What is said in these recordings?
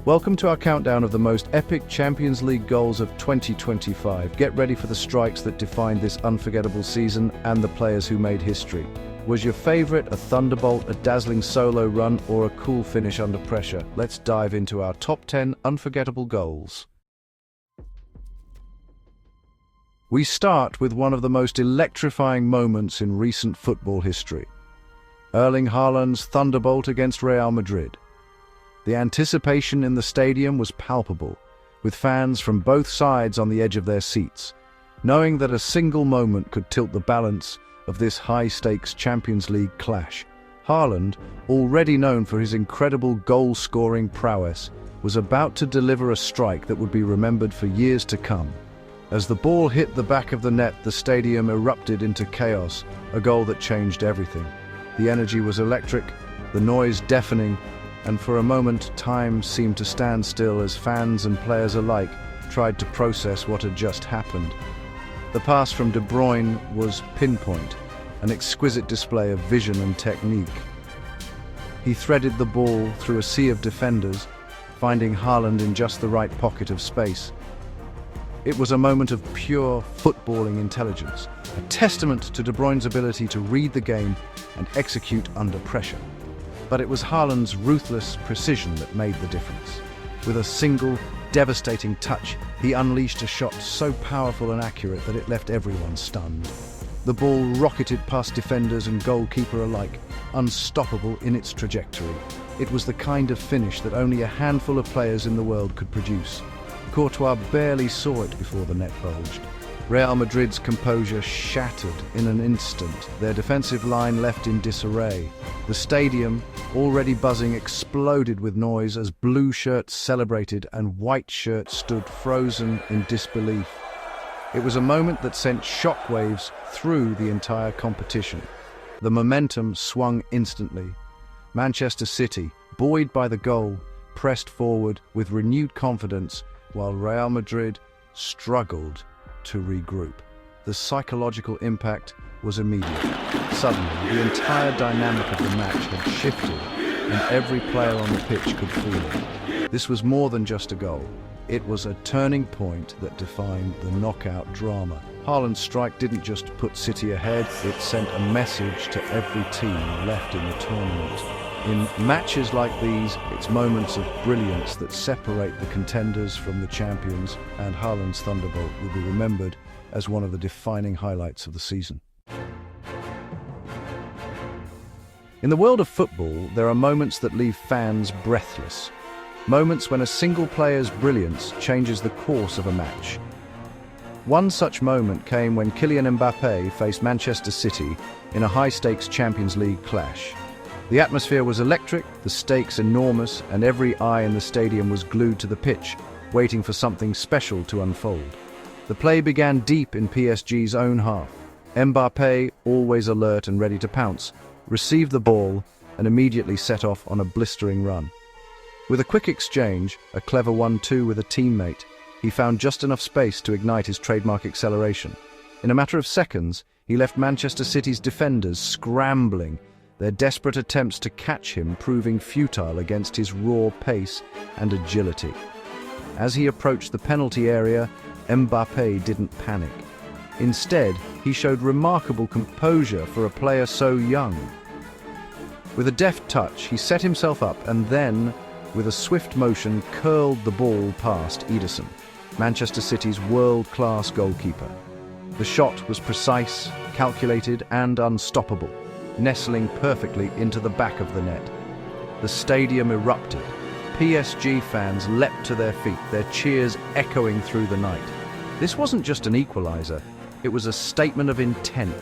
Welcome to our countdown of the most epic Champions League goals of 2025. Get ready for the strikes that defined this unforgettable season and the players who made history. Was your favorite a thunderbolt, a dazzling solo run, or a cool finish under pressure? Let's dive into our top 10 unforgettable goals. We start with one of the most electrifying moments in recent football history. Erling Haaland's thunderbolt against Real Madrid. The anticipation in the stadium was palpable, with fans from both sides on the edge of their seats, knowing that a single moment could tilt the balance of this high-stakes Champions League clash. Haaland, already known for his incredible goal-scoring prowess, was about to deliver a strike that would be remembered for years to come. As the ball hit the back of the net, the stadium erupted into chaos, a goal that changed everything. The energy was electric, the noise deafening, and for a moment time seemed to stand still as fans and players alike tried to process what had just happened. The pass from De Bruyne was pinpoint, an exquisite display of vision and technique. He threaded the ball through a sea of defenders, finding Haaland in just the right pocket of space. It was a moment of pure footballing intelligence, a testament to De Bruyne's ability to read the game and execute under pressure. But it was Haaland's ruthless precision that made the difference. With a single, devastating touch, he unleashed a shot so powerful and accurate that it left everyone stunned. The ball rocketed past defenders and goalkeeper alike, unstoppable in its trajectory. It was the kind of finish that only a handful of players in the world could produce. Courtois barely saw it before the net bulged. Real Madrid's composure shattered in an instant, their defensive line left in disarray. The stadium, already buzzing, exploded with noise as blue shirts celebrated and white shirts stood frozen in disbelief. It was a moment that sent shockwaves through the entire competition. The momentum swung instantly. Manchester City, buoyed by the goal, pressed forward with renewed confidence, while Real Madrid struggled to regroup. The psychological impact was immediate. Suddenly, the entire dynamic of the match had shifted, and every player on the pitch could feel it. This was more than just a goal. It was a turning point that defined the knockout drama. Haaland's strike didn't just put City ahead, it sent a message to every team left in the tournament. In matches like these, it's moments of brilliance that separate the contenders from the champions, and Haaland's thunderbolt will be remembered as one of the defining highlights of the season. In the world of football, there are moments that leave fans breathless. Moments when a single player's brilliance changes the course of a match. One such moment came when Kylian Mbappé faced Manchester City in a high-stakes Champions League clash. The atmosphere was electric, the stakes enormous, and every eye in the stadium was glued to the pitch, waiting for something special to unfold. The play began deep in PSG's own half. Mbappé, always alert and ready to pounce, received the ball and immediately set off on a blistering run. With a quick exchange, a clever 1-2 with a teammate, he found just enough space to ignite his trademark acceleration. In a matter of seconds, he left Manchester City's defenders scrambling, their desperate attempts to catch him proving futile against his raw pace and agility. As he approached the penalty area, Mbappé didn't panic. Instead, he showed remarkable composure for a player so young. With a deft touch, he set himself up and then, with a swift motion, curled the ball past Ederson, Manchester City's world-class goalkeeper. The shot was precise, calculated, and unstoppable, nestling perfectly into the back of the net. The stadium erupted. PSG fans leapt to their feet, their cheers echoing through the night. This wasn't just an equalizer, it was a statement of intent.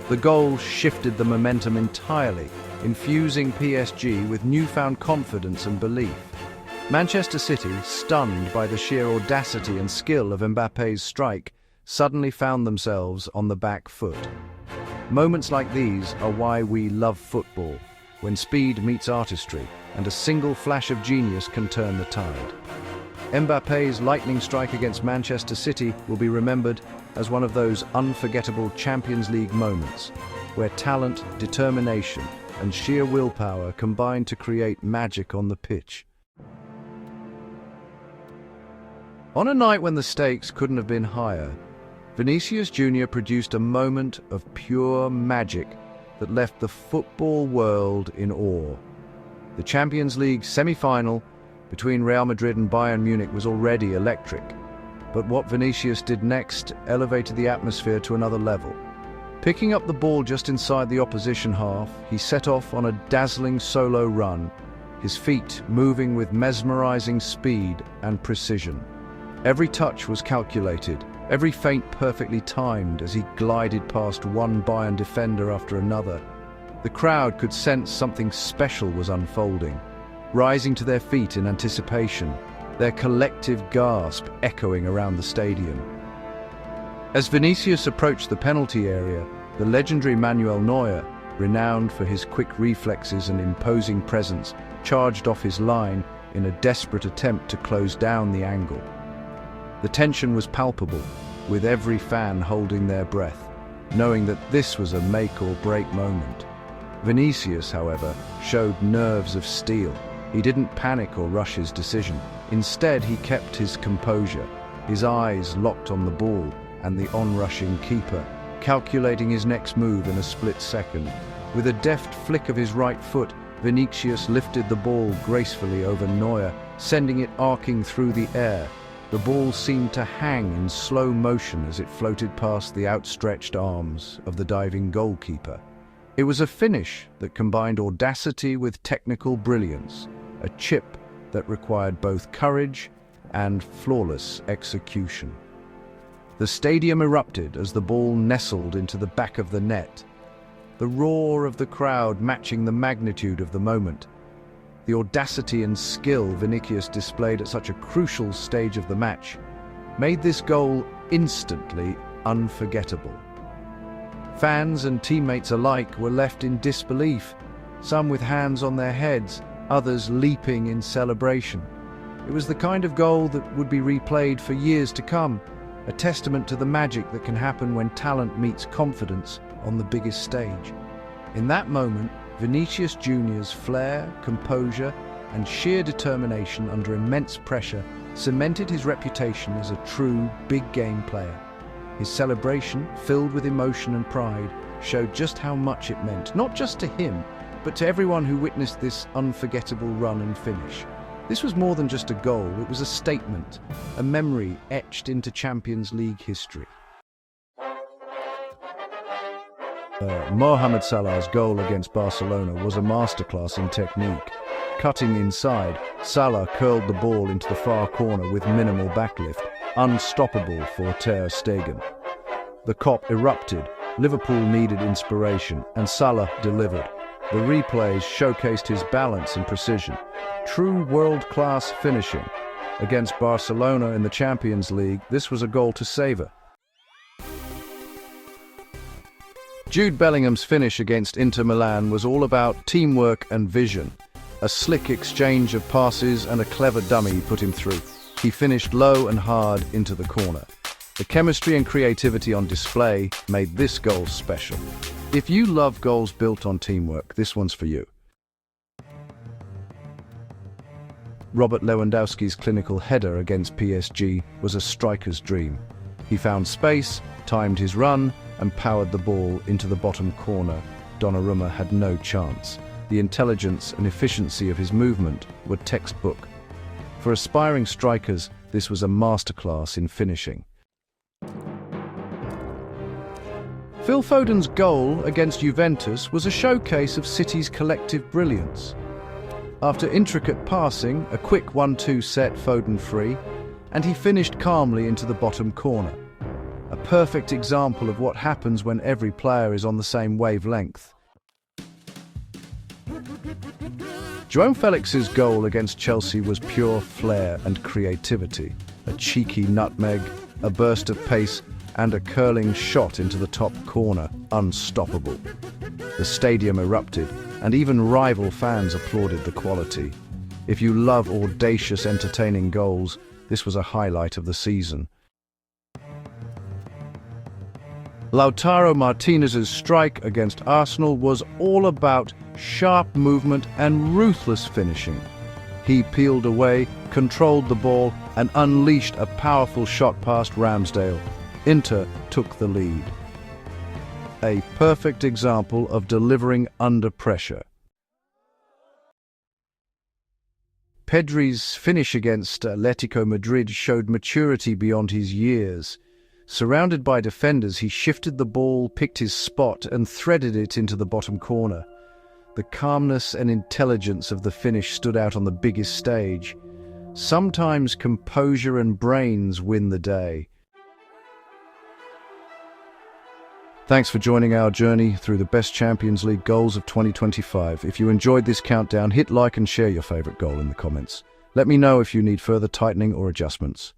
The goal shifted the momentum entirely, infusing PSG with newfound confidence and belief. Manchester City, stunned by the sheer audacity and skill of Mbappé's strike, suddenly found themselves on the back foot. Moments like these are why we love football, when speed meets artistry and a single flash of genius can turn the tide. Mbappé's lightning strike against Manchester City will be remembered as one of those unforgettable Champions League moments, where talent, determination, and sheer willpower combine to create magic on the pitch. On a night when the stakes couldn't have been higher, Vinicius Jr. produced a moment of pure magic that left the football world in awe. The Champions League semi-final between Real Madrid and Bayern Munich was already electric, but what Vinicius did next elevated the atmosphere to another level. Picking up the ball just inside the opposition half, he set off on a dazzling solo run, his feet moving with mesmerizing speed and precision. Every touch was calculated, every feint perfectly timed as he glided past one Bayern defender after another. The crowd could sense something special was unfolding, rising to their feet in anticipation, their collective gasp echoing around the stadium. As Vinicius approached the penalty area, the legendary Manuel Neuer, renowned for his quick reflexes and imposing presence, charged off his line in a desperate attempt to close down the angle. The tension was palpable, with every fan holding their breath, knowing that this was a make-or-break moment. Vinicius, however, showed nerves of steel. He didn't panic or rush his decision. Instead, he kept his composure, his eyes locked on the ball and the onrushing keeper, calculating his next move in a split second. With a deft flick of his right foot, Vinicius lifted the ball gracefully over Neuer, sending it arcing through the air. The ball seemed to hang in slow motion as it floated past the outstretched arms of the diving goalkeeper. It was a finish that combined audacity with technical brilliance, a chip that required both courage and flawless execution. The stadium erupted as the ball nestled into the back of the net, the roar of the crowd matching the magnitude of the moment. The audacity and skill Vinicius displayed at such a crucial stage of the match made this goal instantly unforgettable. Fans and teammates alike were left in disbelief, some with hands on their heads, others leaping in celebration. It was the kind of goal that would be replayed for years to come, a testament to the magic that can happen when talent meets confidence on the biggest stage. In that moment, Vinicius Jr.'s flair, composure, and sheer determination under immense pressure cemented his reputation as a true big-game player. His celebration, filled with emotion and pride, showed just how much it meant, not just to him, but to everyone who witnessed this unforgettable run and finish. This was more than just a goal, it was a statement, a memory etched into Champions League history. Mohamed Salah's goal against Barcelona was a masterclass in technique. Cutting inside, Salah curled the ball into the far corner with minimal backlift, unstoppable for Ter Stegen. The Kop erupted, Liverpool needed inspiration, and Salah delivered. The replays showcased his balance and precision. True world-class finishing. Against Barcelona in the Champions League, this was a goal to savor. Jude Bellingham's finish against Inter Milan was all about teamwork and vision. A slick exchange of passes and a clever dummy put him through. He finished low and hard into the corner. The chemistry and creativity on display made this goal special. If you love goals built on teamwork, this one's for you. Robert Lewandowski's clinical header against PSG was a striker's dream. He found space, timed his run, and powered the ball into the bottom corner. Donnarumma had no chance. The intelligence and efficiency of his movement were textbook. For aspiring strikers, this was a masterclass in finishing. Phil Foden's goal against Juventus was a showcase of City's collective brilliance. After intricate passing, a quick 1-2 set Foden free, and he finished calmly into the bottom corner. A perfect example of what happens when every player is on the same wavelength. João Felix's goal against Chelsea was pure flair and creativity. A cheeky nutmeg, a burst of pace, and a curling shot into the top corner, unstoppable. The stadium erupted, and even rival fans applauded the quality. If you love audacious, entertaining goals, this was a highlight of the season. Lautaro Martinez's strike against Arsenal was all about sharp movement and ruthless finishing. He peeled away, controlled the ball, and unleashed a powerful shot past Ramsdale. Inter took the lead. A perfect example of delivering under pressure. Pedri's finish against Atletico Madrid showed maturity beyond his years. Surrounded by defenders, he shifted the ball, picked his spot, and threaded it into the bottom corner. The calmness and intelligence of the finish stood out on the biggest stage. Sometimes composure and brains win the day. Thanks for joining our journey through the best Champions League goals of 2025. If you enjoyed this countdown, hit like and share your favorite goal in the comments. Let me know if you need further tightening or adjustments.